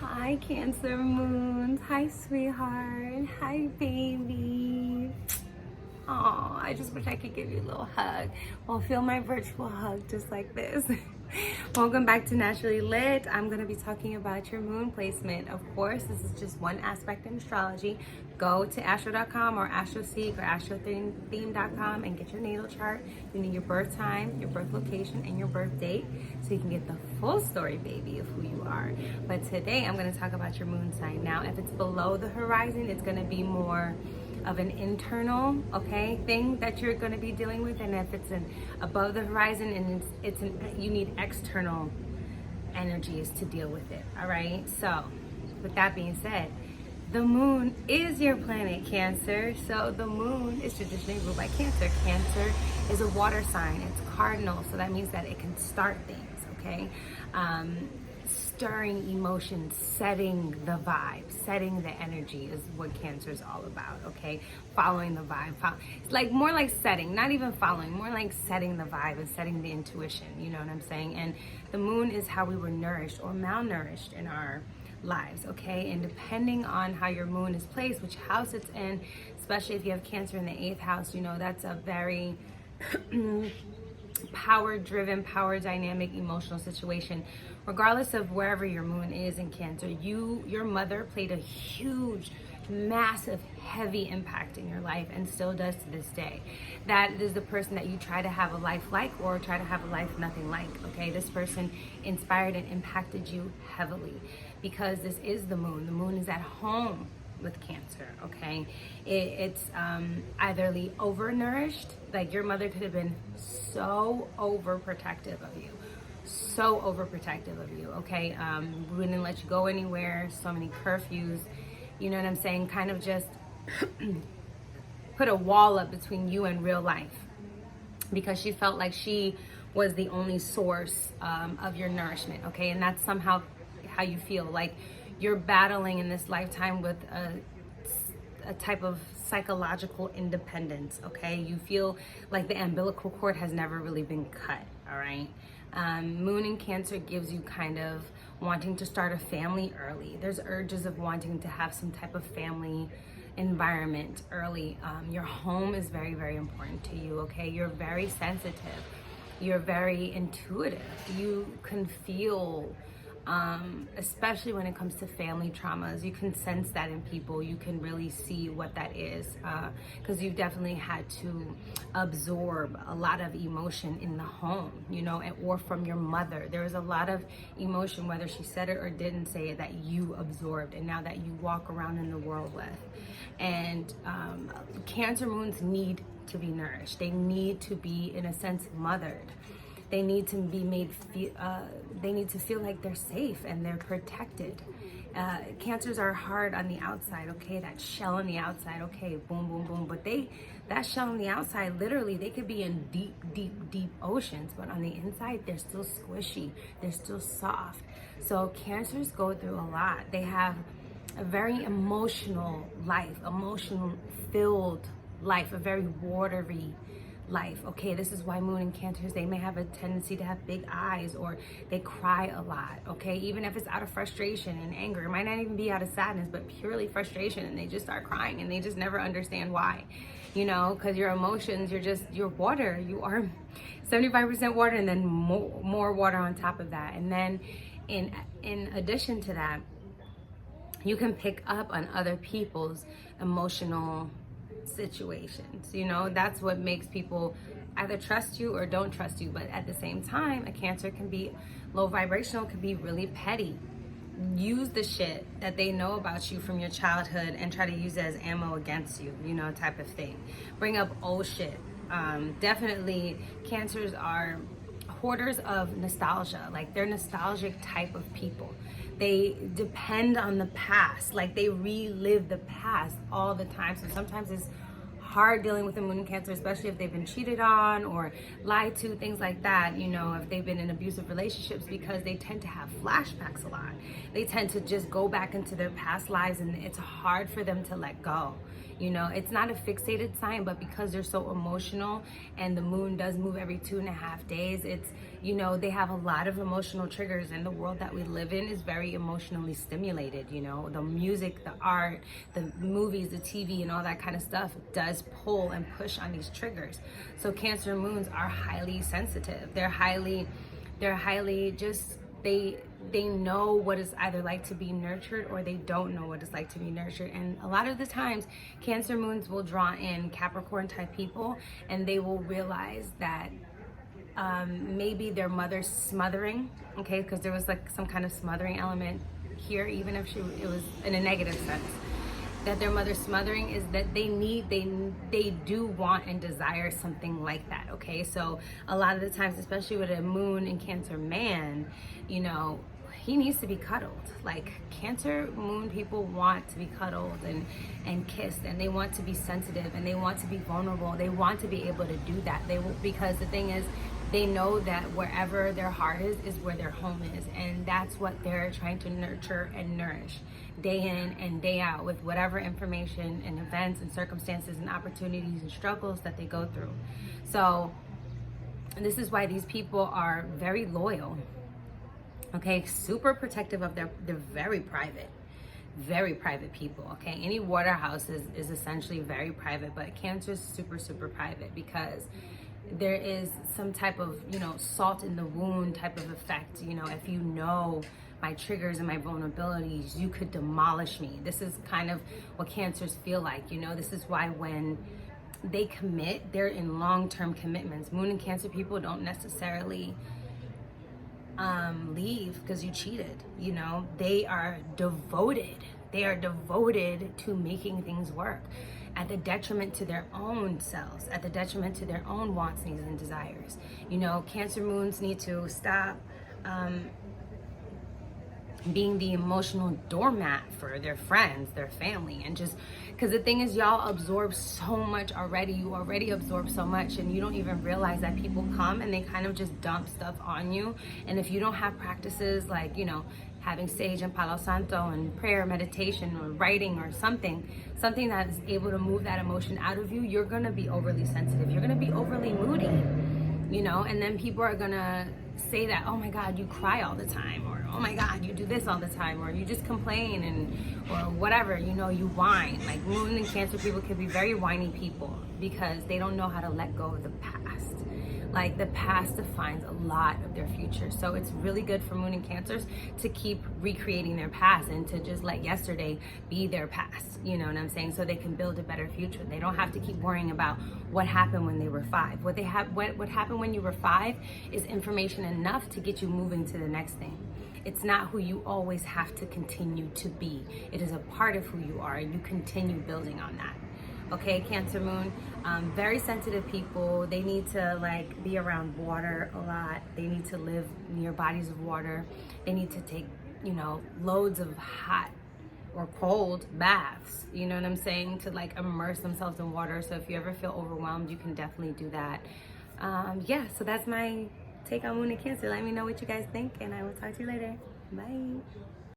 Hi, Cancer moons. Hi, sweetheart. Hi, baby. Oh, I just wish I could give you a little hug. Well, feel my virtual hug just like this. Welcome back to Naturally Lit. I'm going to be talking about your moon placement. Of course, this is just one aspect in astrology. Go to astro.com or astroseek or astrotheme.com and get your natal chart. You need your birth time, your birth location, and your birth date so you can get the full story, baby, of who you are. But today I'm going to talk about your moon sign. Now, if it's below the horizon, it's going to be more of an internal, thing that you're going to be dealing with, and if it's above the horizon and you need external energies to deal with it. All right. So, with that being said, the moon is your planet, Cancer. So the moon is traditionally ruled by Cancer. Cancer is a water sign. It's cardinal, so that means that it can start things. Okay. Stirring emotions, setting the vibe, setting the energy is what Cancer is all about, okay? Following the vibe. It's like more like setting, not even following, more like setting the vibe and setting the intuition, you know what I'm saying? And the moon is how we were nourished or malnourished in our lives, okay? And depending on how your moon is placed, which house it's in, especially if you have Cancer in the 8th house, you know, that's a very power-driven, power dynamic, emotional situation. Regardless of wherever your moon is in Cancer, your mother played a huge, massive, heavy impact in your life and still does to this day. That is the person that you try to have a life like or try to have a life nothing like, okay? This person inspired and impacted you heavily because this is the moon. The moon is at home with Cancer, okay? It's either overnourished, like your mother could have been so overprotective of you, okay? Wouldn't let you go anywhere, so many curfews, you know what I'm saying? Kind of just put a wall up between you and real life because she felt like she was the only source of your nourishment, okay? And that's somehow how you feel, like you're battling in this lifetime with a type of psychological independence, okay? You feel like the umbilical cord has never really been cut, all right? Moon in Cancer gives you kind of wanting to start a family early. There's urges of wanting to have some type of family environment early. Your home is very, very important to you, okay? You're very sensitive. You're very intuitive. You can feel, especially when it comes to family traumas, you can sense that in people. You can really see what that is because you've definitely had to absorb a lot of emotion in the home, you know, or from your mother. There was a lot of emotion, whether she said it or didn't say it, that you absorbed and now that you walk around in the world with. And Cancer moons need to be nourished. They need to be, in a sense, mothered. They need to be made feel, they need to feel like they're safe and they're protected. Cancers are hard on the outside, okay? That shell on the outside, okay, boom, boom, boom. But that shell on the outside, literally, they could be in deep, deep, deep oceans. But on the inside, they're still squishy. They're still soft. So Cancers go through a lot. They have a very emotional life, emotional-filled life, a very watery life, okay? This is why Moon in Cancers, they may have a tendency to have big eyes or they cry a lot, okay? Even if it's out of frustration and anger, it might not even be out of sadness, but purely frustration, and they just start crying and they just never understand why, you know, because your emotions, you're water. You are 75% water and then more water on top of that. And then in addition to that, you can pick up on other people's emotional situations, you know. That's what makes people either trust you or don't trust you. But at the same time, a Cancer can be low vibrational, can be really petty, use the shit that they know about you from your childhood and try to use it as ammo against you, you know, type of thing. Bring up old shit. Definitely Cancers are hoarders of nostalgia. Like, they're nostalgic type of people. They depend on the past, like they relive the past all the time. So sometimes it's hard dealing with the Moon in Cancer, especially if they've been cheated on or lied to, things like that, you know, if they've been in abusive relationships, because they tend to have flashbacks a lot. they tend to just go back into their past lives, and it's hard for them to let go. You know, it's not a fixated sign, but because they're so emotional, and the moon does move every 2.5 days, it's, you know, they have a lot of emotional triggers, and the world that we live in is very emotionally stimulated. You know, the music, the art, the movies, the TV, and all that kind of stuff does pull and push on these triggers. So Cancer moons are highly sensitive. They're highly just, they know what it's either like to be nurtured, or they don't know what it's like to be nurtured. And a lot of the times Cancer moons will draw in Capricorn type people, and they will realize that maybe their mother's smothering, okay, because there was like some kind of smothering element here, even if it was in a negative sense, that their mother's smothering is that they do want and desire something like that. Okay, so a lot of the times, especially with a moon in Cancer man, you know, he needs to be cuddled. Like, Cancer moon people want to be cuddled and kissed, and they want to be sensitive, and they want to be vulnerable. They want to be able to do that. Because the thing is, they know that wherever their heart is where their home is, and that's what they're trying to nurture and nourish day in and day out, with whatever information and events and circumstances and opportunities and struggles that they go through. So this is why these people are very loyal, okay, super protective of they're very private people, okay. Any water house is essentially very private, but Cancer is super private, because there is some type of, you know, salt in the wound type of effect. You know, if you know my triggers and my vulnerabilities, you could demolish me. This is kind of what Cancers feel like. You know, this is why when they commit, they're in long-term commitments. Moon and Cancer people don't necessarily leave because you cheated. You know, they are devoted to making things work, at the detriment to their own selves, at the detriment to their own wants, needs, and desires. You know, Cancer moons need to stop being the emotional doormat for their friends, their family, and just, because the thing is, y'all absorb so much already. You already absorb so much, and you don't even realize that people come and they kind of just dump stuff on you. And if you don't have practices like, you know, having sage and Palo Santo and prayer, meditation, or writing, or something that is able to move that emotion out of you, you're gonna be overly sensitive. You're gonna be overly moody, you know, and then people are gonna say that, oh my God, you cry all the time, or oh my God, you do this all the time, or you just complain, or whatever, you know, you whine. Like, Moon and Cancer people can be very whiny people, because they don't know how to let go of the past. Like, the past defines a lot of their future. So it's really good for Moon and Cancers to keep recreating their past, and to just let yesterday be their past, you know what I'm saying? So they can build a better future. They don't have to keep worrying about what happened when they were 5. What happened when you were 5 is information enough to get you moving to the next thing. It's not who you always have to continue to be. It is a part of who you are, and you continue building on that. Okay, Cancer moon, very sensitive people. They need to like be around water a lot. They need to live near bodies of water. They need to take, you know, loads of hot or cold baths, you know what I'm saying, to like immerse themselves in water. So if you ever feel overwhelmed, you can definitely do that. Yeah, so that's my take on Moon and Cancer. Let me know what you guys think, and I will talk to you later. Bye.